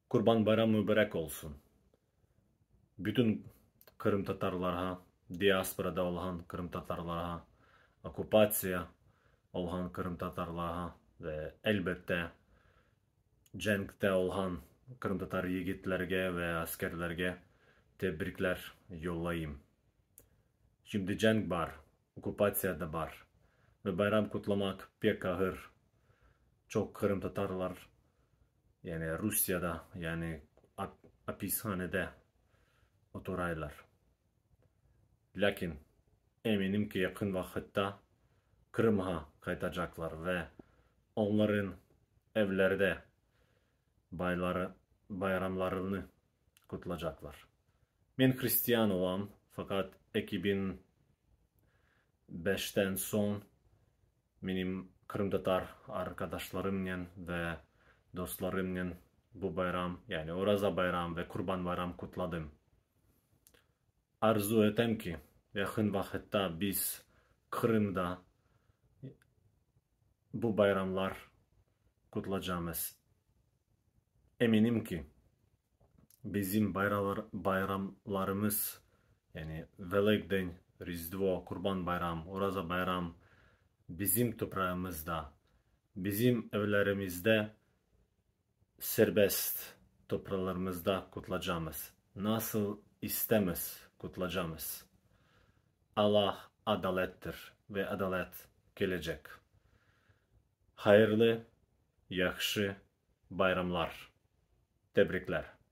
Kurban Bayramı mübarek olsun. Bütün Kırım Tatarlara, diasporada olan Kırım Tatarlara, okupasiya olan Kırım Tatarlara ve elbette cenkte olan Kırım Tatar yiğitlerge ve askerlerge tebrikler yollayayım. Şimdi cenk var, okupasiya da var ve bayram kutlamak pek ağır. Çok Kırım Tatarlar yani Rusya'da yani hapishanede oturaylar. Lakin eminim ki yakın vakitte Kırım'a kaytacaklar ve onların evlerde bayramlarını kutlayacaklar. Ben Hristiyan olan fakat 2005'ten son benim Kırım Tatar arkadaşlarımla ve dostlarımla bu bayram yani Oraza bayram ve Kurban bayram kutladım. Arzu etem ki yakın vakitte biz Kırım'da bu bayramlar kutlayacağımız. Eminim ki bizim bayramlarımız yani Velикдень, Різдво, Kurban Bayram, Oraza Bayram bizim toprağımızda, bizim evlerimizde serbest topraklarımızda kutlayacağımız. Nasıl istemez kutlayacağımız. Allah adalettir ve adalet gelecek. Hayırlı, yakşı bayramlar. Tebrikler.